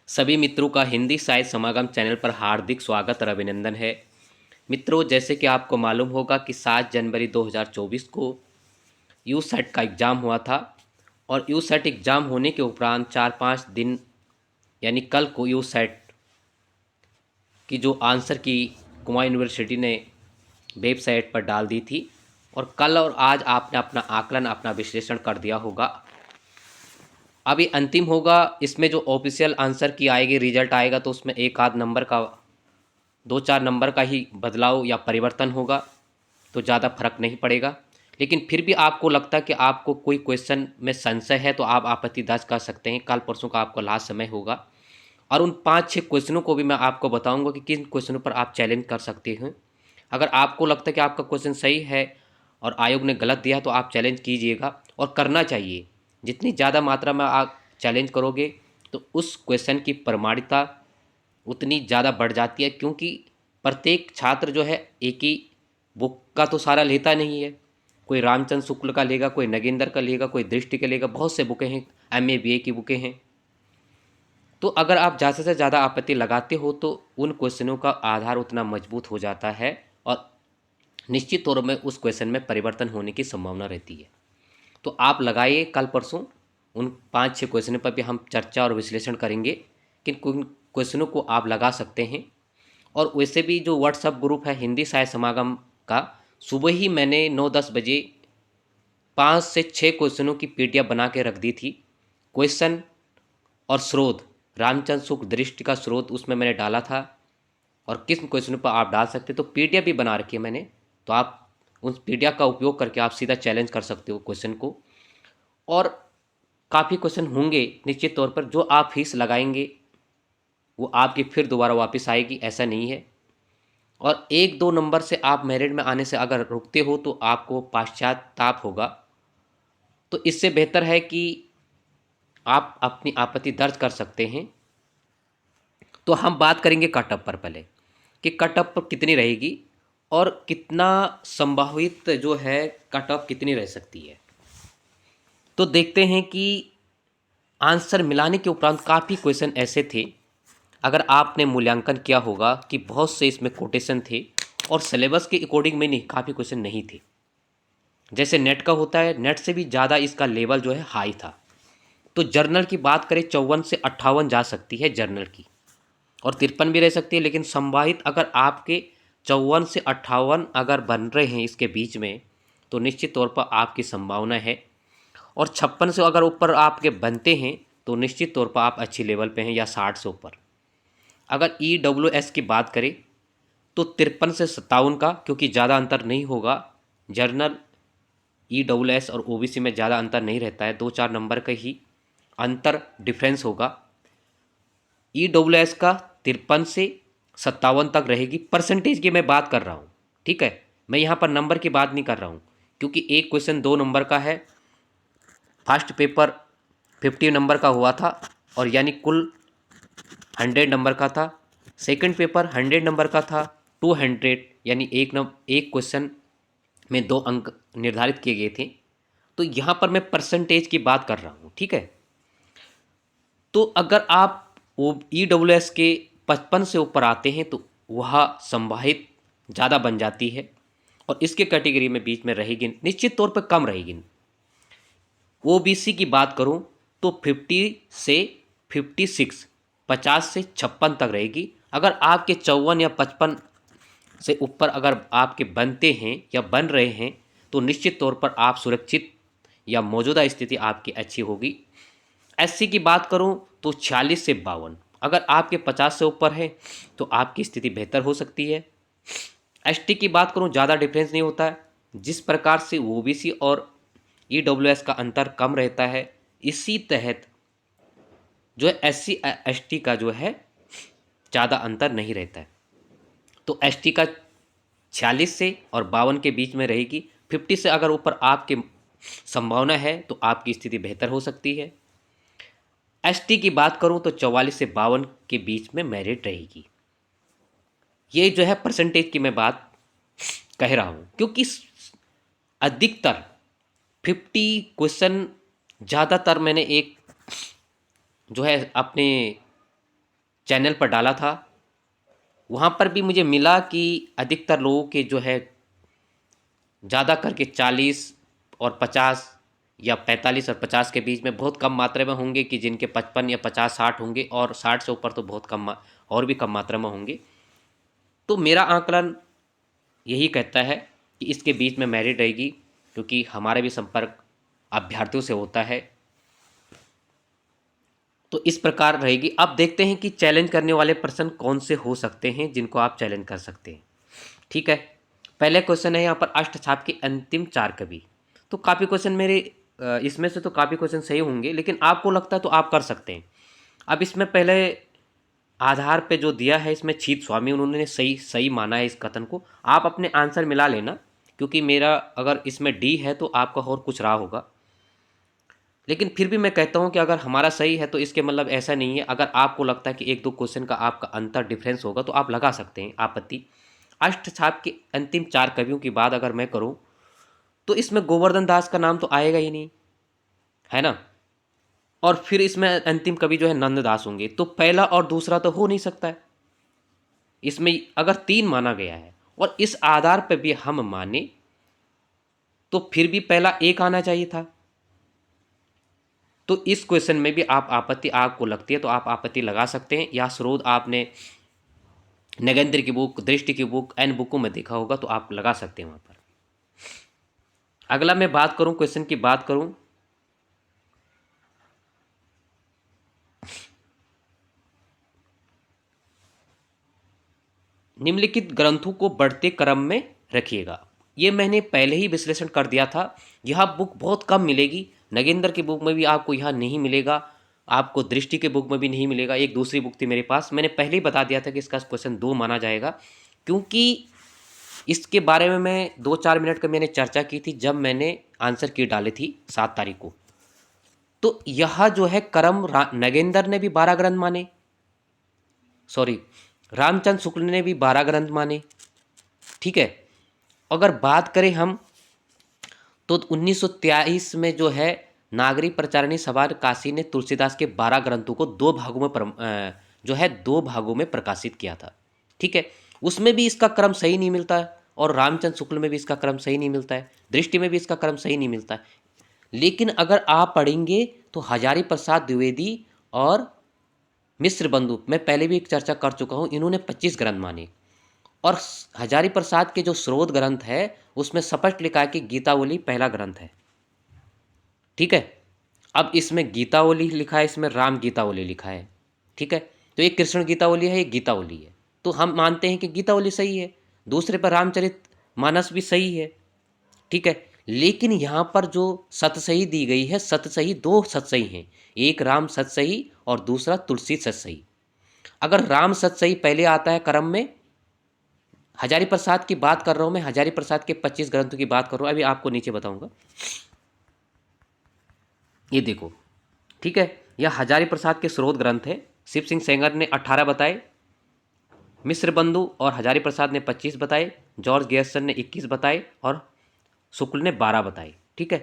सभी मित्रों का हिंदी साहित्य समागम चैनल पर हार्दिक स्वागत और अभिनंदन है। मित्रों, जैसे कि आपको मालूम होगा कि 7 जनवरी 2024 को यू सेट का एग्ज़ाम हुआ था और यू सेट एग्ज़ाम होने के उपरांत 4-5 दिन यानी कल को यू सेट की जो आंसर की कुमाऊं यूनिवर्सिटी ने वेबसाइट पर डाल दी थी और कल और आज आपने अपना आकलन, अपना विश्लेषण कर दिया होगा। अभी अंतिम होगा, इसमें जो ऑफिशियल आंसर की आएगी, रिजल्ट आएगा तो उसमें एक आध नंबर का, 2-4 नंबर का ही बदलाव या परिवर्तन होगा, तो ज़्यादा फर्क नहीं पड़ेगा। लेकिन फिर भी आपको लगता है कि आपको कोई क्वेश्चन में संशय है तो आप आपत्ति दर्ज कर सकते हैं। कल परसों का आपका लास्ट समय होगा और उन 5-6 क्वेश्चनों को भी मैं आपको बताऊंगा कि किन क्वेश्चनों पर आप चैलेंज कर सकते हैं। अगर आपको लगता है कि आपका क्वेश्चन सही है और आयोग ने गलत दिया तो आप चैलेंज कीजिएगा और करना चाहिए। जितनी ज़्यादा मात्रा में आप चैलेंज करोगे तो उस क्वेश्चन की प्रमाणिकता उतनी ज़्यादा बढ़ जाती है, क्योंकि प्रत्येक छात्र जो है एक ही बुक का तो सारा लेता नहीं है। कोई रामचंद्र शुक्ल का लेगा, कोई नगेंद्र का लेगा, कोई दृष्टि का लेगा, बहुत से बुकें हैं, एमए बीए की बुकें हैं। तो अगर आप ज़्यादा से ज़्यादा आपत्ति लगाते हो तो उन क्वेश्चनों का आधार उतना मजबूत हो जाता है और निश्चित तौर में उस क्वेश्चन में परिवर्तन होने की संभावना रहती है। तो आप लगाइए, कल परसों उन 5-6 क्वेश्चनों पर भी हम चर्चा और विश्लेषण करेंगे किन क्वेश्चनों को आप लगा सकते हैं। और वैसे भी जो व्हाट्सएप ग्रुप है हिंदी साहित्य समागम का, सुबह ही मैंने 9-10 बजे 5 से 6 क्वेश्चनों की पीडीएफ बना के रख दी थी। क्वेश्चन और स्रोत, रामचंद्र शुक्ल दृष्टि का स्रोत उसमें मैंने डाला था और किस क्वेश्चन पर आप डाल सकते, तो पीडीएफ भी बना रखी है मैंने। तो आप उस पीडीएफ का उपयोग करके आप सीधा चैलेंज कर सकते हो क्वेश्चन को। और काफ़ी क्वेश्चन होंगे निश्चित तौर पर, जो आप फीस लगाएंगे वो आपकी फिर दोबारा वापस आएगी, ऐसा नहीं है। और 1-2 नंबर से आप मेरिट में आने से अगर रुकते हो तो आपको पश्चाताप होगा। तो इससे बेहतर है कि आप अपनी आपत्ति दर्ज कर सकते हैं। तो हम बात करेंगे कट ऑफ पर पहले, कि कट ऑफ पर कितनी रहेगी और कितना संभावित जो है कट ऑफ कितनी रह सकती है। तो देखते हैं कि आंसर मिलाने के उपरांत काफ़ी क्वेश्चन ऐसे थे, अगर आपने मूल्यांकन किया होगा कि बहुत से इसमें कोटेशन थे और सिलेबस के अकॉर्डिंग में नहीं, काफ़ी क्वेश्चन नहीं थे। जैसे नेट का होता है, नेट से भी ज़्यादा इसका लेवल जो है हाई था। तो जर्नल की बात करें 54 से 58 जा सकती है जर्नल की, और 53 भी रह सकती है। लेकिन संभावित अगर आपके 54 से 58 अगर बन रहे हैं इसके बीच में, तो निश्चित तौर पर आपकी संभावना है। और 56 से अगर ऊपर आपके बनते हैं तो निश्चित तौर पर आप अच्छी लेवल पे हैं, या 60 से ऊपर। अगर EWS की बात करें तो 53 से 57 का, क्योंकि ज़्यादा अंतर नहीं होगा। जर्नल, EWS और OBC में ज़्यादा अंतर नहीं रहता है, 2-4 नंबर का ही अंतर डिफरेंस होगा। EWS का 53 से 57 तक रहेगी। परसेंटेज की मैं बात कर रहा हूँ, ठीक है, मैं यहाँ पर नंबर की बात नहीं कर रहा हूँ, क्योंकि एक क्वेश्चन 2 नंबर का है। फर्स्ट पेपर 50 नंबर का हुआ था और यानी कुल 100 नंबर का था। सेकंड पेपर 100 नंबर का था, 200, यानी एक क्वेश्चन में 2 अंक निर्धारित किए गए थे। तो यहाँ पर मैं परसेंटेज की बात कर रहा हूँ, ठीक है। तो अगर आप वो EWS के 55 से ऊपर आते हैं तो वह संभावित ज़्यादा बन जाती है और इसके कैटेगरी में बीच में रहेगी, निश्चित तौर पर कम रहेगी। OBC की बात करूं तो 50 से 56, 50 से 56 तक रहेगी। अगर आपके 54 या 55 से ऊपर अगर आपके बनते हैं या बन रहे हैं तो निश्चित तौर पर आप सुरक्षित, या मौजूदा स्थिति आपकी अच्छी होगी। SC की बात करूं तो 46 से 52, अगर आपके 50 से ऊपर है तो आपकी स्थिति बेहतर हो सकती है। ST की बात करूं, ज़्यादा डिफरेंस नहीं होता है। जिस प्रकार से OBC और EWS का अंतर कम रहता है, इसी तहत जो है SC ST का जो है ज़्यादा अंतर नहीं रहता है। तो ST का 46 से और 52 के बीच में रहेगी। 50 से अगर ऊपर आपके संभावना है तो आपकी स्थिति बेहतर हो सकती है। ST की बात करूं तो 44 से 52 के बीच में मेरिट रहेगी। ये जो है परसेंटेज की मैं बात कह रहा हूं, क्योंकि अधिकतर 50 क्वेश्चन, ज़्यादातर मैंने एक जो है अपने चैनल पर डाला था, वहाँ पर भी मुझे मिला कि अधिकतर लोगों के जो है ज़्यादा करके 40 और 50 या 45 और 50 के बीच में बहुत कम मात्रा में होंगे कि जिनके 55 या 50-60 होंगे, और 60 से ऊपर तो बहुत कम और भी कम मात्रा में होंगे। तो मेरा आंकलन यही कहता है कि इसके बीच में मेरिट रहेगी, क्योंकि हमारा भी संपर्क अभ्यर्थियों से होता है। तो इस प्रकार रहेगी। अब देखते हैं कि चैलेंज करने वाले पर्सन कौन से हो सकते हैं जिनको आप चैलेंज कर सकते हैं। ठीक है, पहले क्वेश्चन है यहाँ पर अष्टछाप के अंतिम 4 कवि। तो काफ़ी क्वेश्चन मेरे इसमें से तो काफ़ी क्वेश्चन सही होंगे, लेकिन आपको लगता है तो आप कर सकते हैं। अब इसमें पहले आधार पे जो दिया है, इसमें छीत स्वामी उन्होंने सही सही माना है इस कथन को। आप अपने आंसर मिला लेना, क्योंकि मेरा अगर इसमें डी है तो आपका और कुछ रहा होगा। लेकिन फिर भी मैं कहता हूँ कि अगर हमारा सही है तो इसके मतलब ऐसा नहीं है। अगर आपको लगता है कि 1-2 क्वेश्चन का आपका अंतर डिफरेंस होगा तो आप लगा सकते हैं आपत्ति। अष्टछाप के अंतिम 4 कवियों की बात अगर मैं करूँ तो इसमें गोवर्धन दास का नाम तो आएगा ही नहीं, है ना। और फिर इसमें अंतिम कवि जो है नंददास होंगे, तो पहला और दूसरा तो हो नहीं सकता है। इसमें अगर 3 माना गया है और इस आधार पर भी हम माने तो फिर भी पहला 1 आना चाहिए था। तो इस क्वेश्चन में भी आप आपत्ति आपको लगती है तो आप आपत्ति लगा सकते हैं, या स्रोत आपने नगेंद्र की बुक, दृष्टि की बुक, एन बुकों में देखा होगा तो आप लगा सकते हैं वहां पर। अगला मैं बात करूं, क्वेश्चन की बात करूं, निम्नलिखित ग्रंथों को बढ़ते क्रम में रखिएगा। ये मैंने पहले ही विश्लेषण कर दिया था। यह बुक बहुत कम मिलेगी, नगेंद्र की बुक में भी आपको यह नहीं मिलेगा, आपको दृष्टि के बुक में भी नहीं मिलेगा। एक दूसरी बुक थी मेरे पास, मैंने पहले ही बता दिया था कि इसका क्वेश्चन 2 माना जाएगा, क्योंकि इसके बारे में मैं 2-4 मिनट का मैंने चर्चा की थी जब मैंने आंसर की डाली थी 7 तारीख को। तो यह जो है क्रम नगेंद्र ने भी 12 ग्रंथ माने, सॉरी रामचंद्र शुक्ल ने भी 12 ग्रंथ माने। ठीक है, अगर बात करें हम तो 1923 में जो है नागरी प्रचारणी सभा काशी ने तुलसीदास के 12 ग्रंथों को 2 भागों में जो है 2 भागों में प्रकाशित किया था। ठीक है, उसमें भी इसका क्रम सही नहीं मिलता है, और रामचंद्र शुक्ल में भी इसका क्रम सही नहीं मिलता है, दृष्टि में भी इसका क्रम सही नहीं मिलता है। लेकिन अगर आप पढ़ेंगे तो हजारी प्रसाद द्विवेदी और मिश्र बंधु, मैं पहले भी एक चर्चा कर चुका हूँ, इन्होंने 25 ग्रंथ माने। और हजारी प्रसाद के जो स्रोत ग्रंथ है उसमें स्पष्ट लिखा है कि गीतावली पहला ग्रंथ है। ठीक है, अब इसमें गीतावली लिखा है, इसमें राम गीतावली लिखा है। ठीक है, तो एक कृष्ण गीतावली है, एक गीतावली है, तो हम मानते हैं कि गीतावली सही है। दूसरे पर रामचरित मानस भी सही है। ठीक है, लेकिन यहाँ पर जो सतसही दी गई है, सतसही 2 सतसही हैं, एक राम सतसही और दूसरा तुलसी सतसही। अगर राम सतसही पहले आता है क्रम में, हजारी प्रसाद की बात कर रहा हूं मैं, हजारी प्रसाद के 25 ग्रंथों की बात कर रहा हूं, अभी आपको नीचे बताऊंगा। ये देखो, ठीक है, यह हजारी प्रसाद के स्रोत ग्रंथ है। शिव सिंह सेंगर ने 18 बताए, मिश्र बंधु और हजारी प्रसाद ने 25 बताए, जॉर्ज गैरसन ने 21 बताए और शुक्ल ने 12 बताए। ठीक है,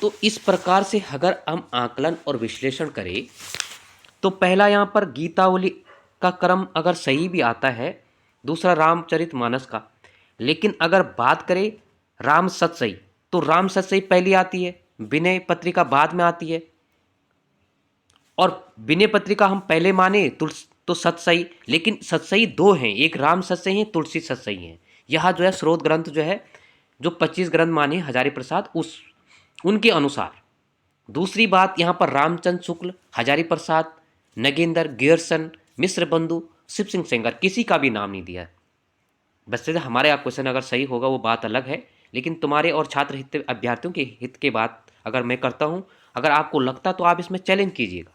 तो इस प्रकार से अगर हम आकलन और विश्लेषण करें तो पहला यहाँ पर गीतावली का क्रम अगर सही भी आता है, दूसरा रामचरित मानस का। लेकिन अगर बात करें राम सतसई, तो राम सतसई पहली आती है, विनय पत्रिका बाद में आती है। और विनय पत्रिका हम पहले माने तो सतसई, लेकिन सतसई 2 हैं, एक राम सतसई है, तुलसी सतसई है। यह जो है स्रोत ग्रंथ जो है, जो 25 ग्रंथ माने हजारी प्रसाद उस उनके अनुसार। दूसरी बात, यहाँ पर रामचंद्र शुक्ल, हजारी प्रसाद, नगेंद्र, गियरसन, मिश्र बंधु, शिव सिंह सेंगर, किसी का भी नाम नहीं दिया। वैसे हमारे आप क्वेश्चन अगर सही होगा वो बात अलग है, लेकिन तुम्हारे और छात्र हित अभ्यर्थियों के हित के बात अगर मैं करता हूँ, अगर आपको लगता तो आप इसमें चैलेंज कीजिएगा,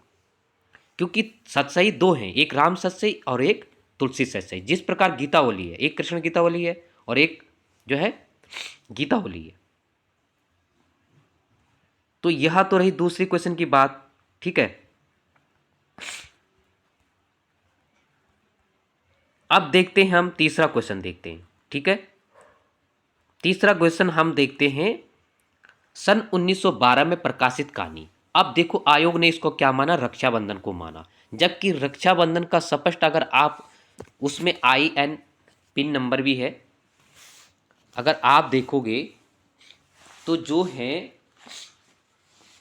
क्योंकि सतसई 2 हैं, एक राम सतसई और एक तुलसी सतसई। जिस प्रकार गीतावली है, एक कृष्ण गीतावली है और एक जो है गीतावली है। तो यह तो रही दूसरी क्वेश्चन की बात। ठीक है, अब देखते हैं हम तीसरा क्वेश्चन देखते हैं। ठीक है, तीसरा क्वेश्चन हम देखते हैं सन 1912 में प्रकाशित कहानी। अब देखो आयोग ने इसको क्या माना, रक्षाबंधन को माना। जबकि रक्षाबंधन का स्पष्ट अगर आप उसमें IN पिन नंबर भी है, अगर आप देखोगे तो जो है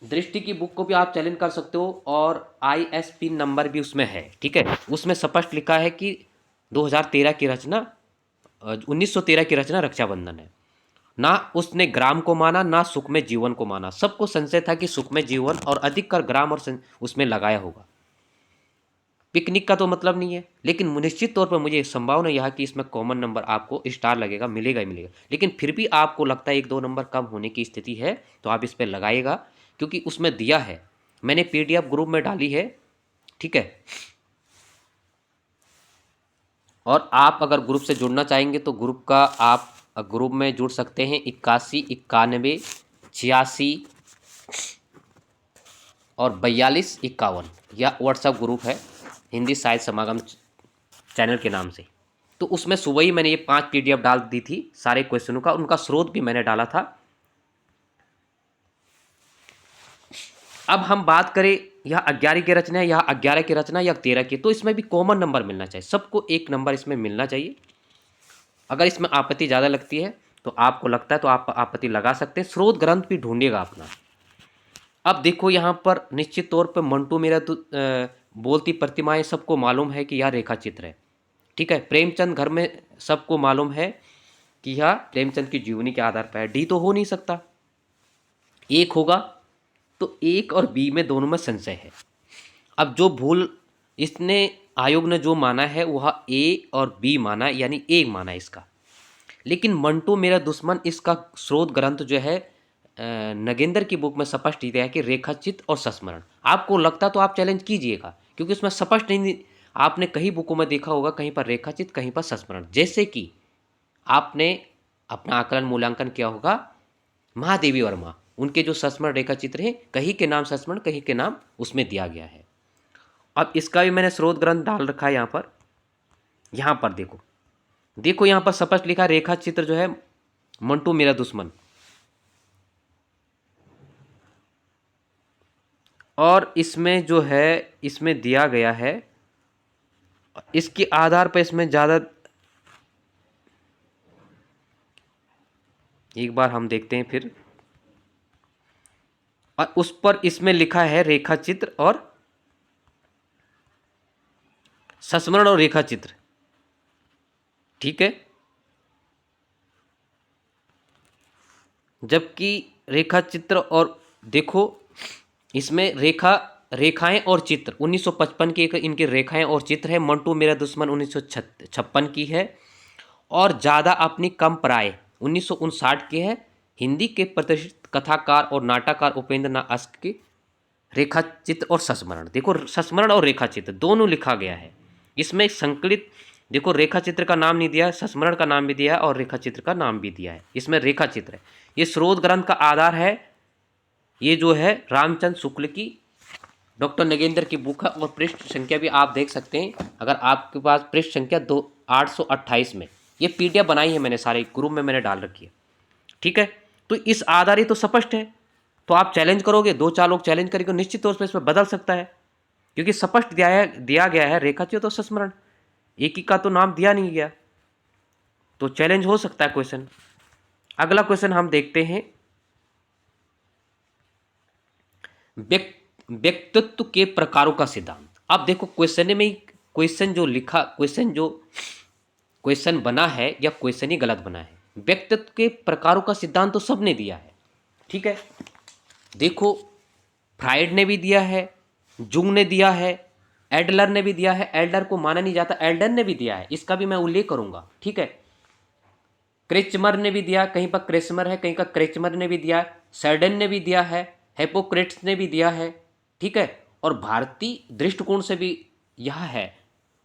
दृष्टि की बुक को भी आप चैलेंज कर सकते हो और IS पिन नंबर भी उसमें है, ठीक है। उसमें स्पष्ट लिखा है कि 2013 की रचना 1913 की रचना रक्षाबंधन है। ना उसने ग्राम को माना ना सुख में जीवन को माना, सबको संशय था कि सुख में जीवन और अधिक कर ग्राम और उसमें लगाया होगा। पिकनिक का तो मतलब नहीं है, लेकिन निश्चित तौर पर मुझे संभावना यह कि इसमें कॉमन नंबर आपको स्टार लगेगा, मिलेगा ही मिलेगा। लेकिन फिर भी आपको लगता है 1-2 नंबर कम होने की स्थिति है तो आप इस पर लगाइएगा, क्योंकि उसमें दिया है, मैंने PDF ग्रुप में डाली है, ठीक है। और आप अगर ग्रुप से जुड़ना चाहेंगे तो ग्रुप का आप ग्रुप में जुड़ सकते हैं 81 91 86 और 42 51, यह व्हाट्सएप ग्रुप है हिंदी साहित्य समागम चैनल के नाम से। तो उसमें सुबह ही मैंने ये 5 PDF डाल दी थी सारे क्वेश्चनों का, उनका स्रोत भी मैंने डाला था। अब हम बात करें यह 11 की रचना है, यह 11 की रचना या 13 की, तो इसमें भी कॉमन नंबर मिलना चाहिए, सबको 1 नंबर इसमें मिलना चाहिए। अगर इसमें आपत्ति ज़्यादा लगती है तो आपको लगता है तो आप आपत्ति लगा सकते हैं, स्रोत ग्रंथ भी ढूंढिएगा अपना। अब देखो यहाँ पर निश्चित तौर पर मंटू मेरा तो बोलती प्रतिमाएं सबको मालूम है कि यह रेखा चित्र है, ठीक है। प्रेमचंद घर में सबको मालूम है कि यह प्रेमचंद की जीवनी के आधार पर है। डी तो हो नहीं सकता, एक होगा, तो एक और बी में दोनों में संशय है। अब जो भूल इसने आयोग ने जो माना है वह A और B माना, यानी A माना इसका। लेकिन मंटू मेरा दुश्मन इसका स्रोत ग्रंथ जो है नगेंद्र की बुक में स्पष्ट दिया है कि रेखाचित्र और संस्मरण। आपको लगता तो आप चैलेंज कीजिएगा, क्योंकि उसमें स्पष्ट नहीं, आपने कई बुकों में देखा होगा कहीं पर रेखाचित्र कहीं पर संस्मरण। जैसे कि आपने अपना आकलन मूल्यांकन किया होगा महादेवी वर्मा, उनके जो संस्मरण रेखाचित्र हैं कहीं के नाम संस्मरण कहीं के नाम उसमें दिया गया है। अब इसका भी मैंने स्रोत ग्रंथ डाल रखा है यहाँ पर देखो, देखो यहाँ पर स्पष्ट लिखा रेखा चित्र जो है मंटू मेरा दुश्मन, और इसमें जो है इसमें दिया गया है, इसके आधार पर इसमें ज़्यादा, एक बार हम देखते हैं फिर, और उस पर इसमें लिखा है रेखा चित्र और संस्मरण और रेखा चित्र, ठीक है। जबकि रेखा चित्र और देखो इसमें रेखाएं और चित्र 1955 की इनकी रेखाएं और चित्र है। मंटू मेरा दुश्मन 1956 की है, और ज़्यादा अपनी कम पराए 1959 की है। हिंदी के प्रतिष्ठित कथाकार और नाटककार उपेंद्र नाथ अश्क के रेखा चित्र और संस्मरण। देखो संस्मरण और रेखा चित्र दोनों लिखा गया है इसमें संकलित। देखो रेखा चित्र का नाम नहीं दिया है, संस्मरण का नाम भी दिया है और रेखा चित्र का नाम भी दिया है, इसमें रेखा चित्र है। ये स्रोत ग्रंथ का आधार है, ये जो है रामचंद्र शुक्ल की डॉक्टर नगेंद्र की बुक है, और पृष्ठ संख्या भी आप देख सकते हैं अगर आपके पास पृष्ठ संख्या 828 में। ये PDF बनाई है मैंने, सारे ग्रुप में मैंने डाल रखी है, ठीक है। तो इस आधार ही तो स्पष्ट है, तो आप चैलेंज करोगे, 2-4 लोग चैलेंज करेंगे, निश्चित तौर पर इसमें बदल सकता है, क्योंकि स्पष्ट दिया गया है रेखाचित्र और संस्मरण, एक ही का तो नाम दिया नहीं गया, तो चैलेंज हो सकता है क्वेश्चन। अगला क्वेश्चन हम देखते हैं, व्यक्तित्व के प्रकारों का सिद्धांत। अब देखो क्वेश्चन में क्वेश्चन जो लिखा, क्वेश्चन बना है या क्वेश्चन ही गलत बना है। व्यक्तित्व के प्रकारों का सिद्धांत तो सबने दिया है, ठीक है। देखो फ्राइड ने भी दिया है, जुंग ने दिया है, एडलर ने भी दिया है, एडलर को माना नहीं जाता, एल्डर ने भी दिया है, इसका भी मैं उल्लेख करूंगा, ठीक है। क्रेचमर ने भी दिया, कहीं पर क्रेचमर है कहीं का क्रेचमर ने भी दिया, सर्डन ने भी दिया है, हिपोक्रेट्स ने भी दिया है, ठीक है। और भारतीय दृष्टिकोण से भी यह है।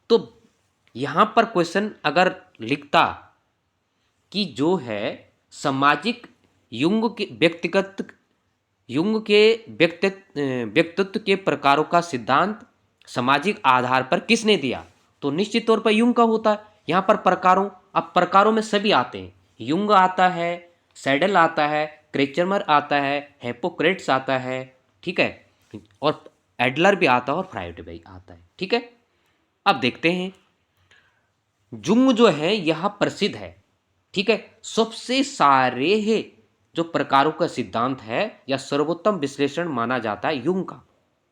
तो यहाँ पर क्वेश्चन अगर लिखता कि जो है सामाजिक युंग के व्यक्तित्व के प्रकारों का सिद्धांत सामाजिक आधार पर किसने दिया, तो निश्चित तौर पर युंग का होता है। यहाँ पर प्रकारों, अब प्रकारों में सभी आते हैं, युंग आता है, सैडल आता है, क्रेचमर आता है, हिपोक्रेट्स आता है, ठीक है, और एडलर भी आता है और फ्राइड भी आता है। ठीक है, अब देखते हैं जुंग जो है यह प्रसिद्ध है। ठीक है, सबसे सारे है जो प्रकारों का सिद्धांत है या सर्वोत्तम विश्लेषण माना जाता है युंग का।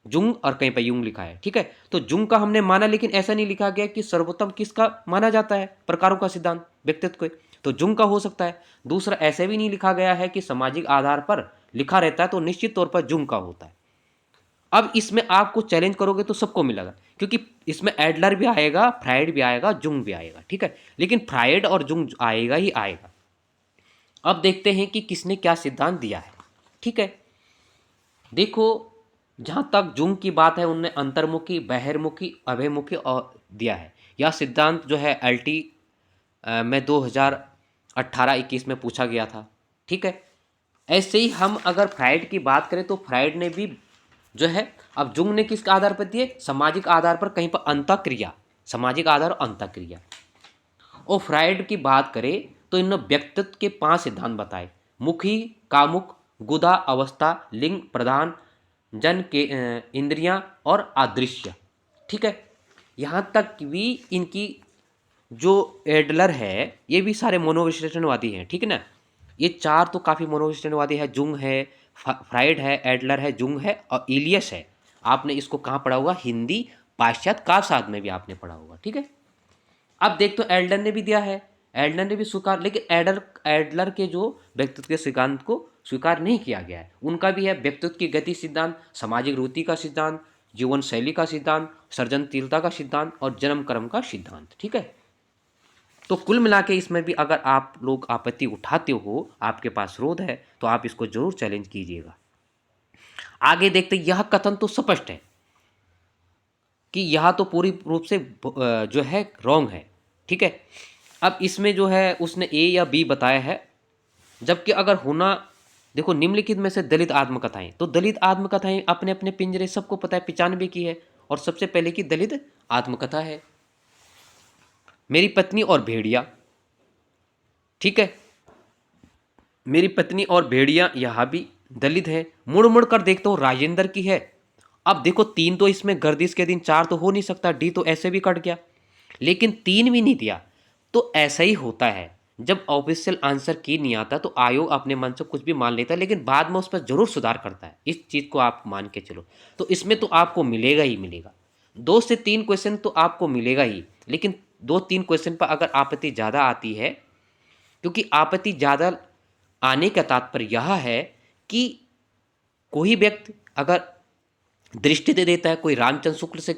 जुंग और कहीं पर युंग लिखा है। ठीक है, तो जुंग का हमने माना, लेकिन ऐसा नहीं लिखा गया कि सर्वोत्तम किसका माना जाता है, प्रकारों का सिद्धांत व्यक्तित्व को, तो जुंग का हो सकता है। दूसरा, ऐसे भी नहीं लिखा गया है कि सामाजिक आधार पर लिखा रहता है, तो निश्चित तौर पर जुंग का होता है। अब इसमें आपको चैलेंज करोगे तो सबको मिलेगा, क्योंकि इसमें एडलर भी आएगा, फ्राइड भी आएगा, जुंग भी आएगा। ठीक है, लेकिन फ्राइड और जुंग आएगा ही आएगा। अब देखते हैं कि किसने क्या सिद्धांत दिया है। ठीक है, देखो जहाँ तक जुंग की बात है, उनने अंतर्मुखी, बहिर्मुखी, अभयमुखी और दिया है। यह सिद्धांत जो है एलटी में 2018-21 में पूछा गया था। ठीक है, ऐसे ही हम अगर फ्राइड की बात करें तो फ्राइड ने भी जो है, अब जुंग ने किस आधार पर दिए, सामाजिक आधार पर, कहीं पर अंतःक्रिया, सामाजिक आधार और अंतःक्रिया। और फ्राइड की बात करें तो इन्होंने व्यक्तित्व के 5 सिद्धांत बताए, मुखी, कामुक, गुदा अवस्था, लिंग प्रधान, जन के इंद्रियां और अदृश्य। ठीक है, यहाँ तक भी इनकी जो एडलर है ये भी सारे मनोविश्लेषणवादी हैं। ठीक है ना, ये 4 तो काफ़ी मनोविश्लेषणवादी है। जुंग है, फ्राइड है, एडलर है, जुंग है और इलियस है। आपने इसको कहाँ पढ़ा होगा, हिंदी पाश्चात्य काव्य साधना में भी आपने पढ़ा होगा। ठीक है, अब देख तो एडलर ने भी दिया है, एडलर ने भी स्वीकार, लेकिन एडलर के जो व्यक्तित्व के सिद्धांत को स्वीकार नहीं किया गया है। उनका भी है व्यक्तित्व की गति सिद्धांत, सामाजिक रुचि का सिद्धांत, जीवन शैली का सिद्धांत, सृजनशीलता का सिद्धांत और जन्म कर्म का सिद्धांत। ठीक है, तो कुल मिला के इसमें भी अगर आप लोग आपत्ति उठाते हो, आपके पास विरोध है, तो आप इसको जरूर चैलेंज कीजिएगा। आगे देखते, यह कथन तो स्पष्ट है कि यह तो पूरी रूप से जो है रॉन्ग है। ठीक है, अब इसमें जो है उसने ए या बी बताया है, जबकि अगर होना, देखो निम्नलिखित में से दलित आत्मकथाएं, तो दलित आत्मकथाएं अपने अपने पिंजरे, सबको पता है 95 की है, और सबसे पहले की दलित आत्मकथा है मेरी पत्नी और भेड़िया। ठीक है, मेरी पत्नी और भेड़िया यहाँ भी दलित है। मुड़ मुड़ कर देखता हूँ राजेंद्र की है। अब देखो 3 तो इसमें गर्दिश के दिन, 4 तो हो नहीं सकता, डी तो ऐसे भी कट गया, लेकिन 3 भी नहीं दिया। तो ऐसा ही होता है, जब ऑफिशियल आंसर की नहीं आता तो आयोग अपने मन से कुछ भी मान लेता है, लेकिन बाद में उस पर जरूर सुधार करता है। इस चीज़ को आप मान के चलो, तो इसमें तो आपको मिलेगा ही मिलेगा। 2 से 3 क्वेश्चन तो आपको मिलेगा ही, लेकिन 2-3 क्वेश्चन पर अगर आपत्ति ज़्यादा आती है, क्योंकि आपत्ति ज़्यादा आने का तात्पर्य यह है कि कोई व्यक्ति अगर दृष्टि दे देता है, कोई रामचंद्र शुक्ल से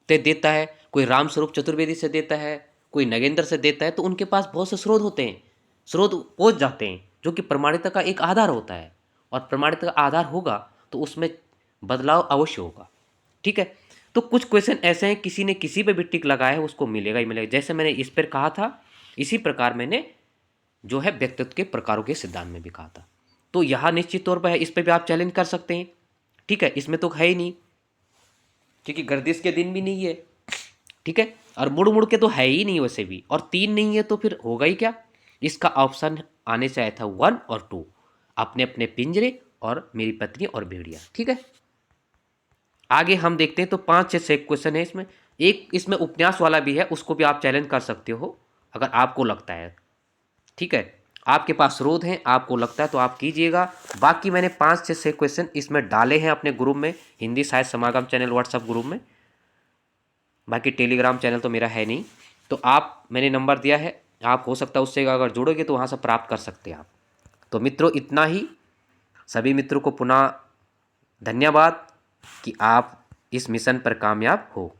दे देता है, कोई राम स्वरूप चतुर्वेदी से देता है, कोई नगेंद्र से देता है, तो उनके पास बहुत से स्रोत होते हैं, स्रोत पहुँच जाते हैं, जो कि प्रमाणिकता का एक आधार होता है। और प्रमाणिकता का आधार होगा तो उसमें बदलाव अवश्य होगा। ठीक है, तो कुछ क्वेश्चन ऐसे हैं, किसी ने किसी पे भी टिक लगाया है उसको मिलेगा ही मिलेगा। जैसे मैंने इस पर कहा था, इसी प्रकार मैंने जो है व्यक्तित्व के प्रकारों के सिद्धांत में भी कहा था। तो यहाँ निश्चित तौर पर है, इस पर भी आप चैलेंज कर सकते हैं। ठीक है, इसमें तो है ही नहीं, क्योंकि गर्दिश के दिन भी नहीं है। ठीक है, और मुड़ मुड़ के तो है ही नहीं वैसे भी, और 3 नहीं है तो फिर होगा ही क्या। इसका ऑप्शन आने से आया था 1 और 2, अपने अपने पिंजरे और मेरी पत्नी और भेड़िया। ठीक है, आगे हम देखते हैं। तो 5-6 क्वेश्चन है इसमें, एक इसमें उपन्यास वाला भी है, उसको भी आप चैलेंज कर सकते हो अगर आपको लगता है। ठीक है, आपके पास स्रोत हैं, आपको लगता है तो आप कीजिएगा। बाकी मैंने 5-6 क्वेश्चन इसमें डाले हैं अपने ग्रुप में, हिंदी साहित्य समागम चैनल व्हाट्सएप ग्रुप में। बाकी टेलीग्राम चैनल तो मेरा है नहीं, तो आप, मैंने नंबर दिया है, आप हो सकता है उससे अगर जुड़ोगे तो वहाँ से प्राप्त कर सकते हैं आप। तो मित्रों इतना ही। सभी मित्रों को पुनः धन्यवाद कि आप इस मिशन पर कामयाब हो।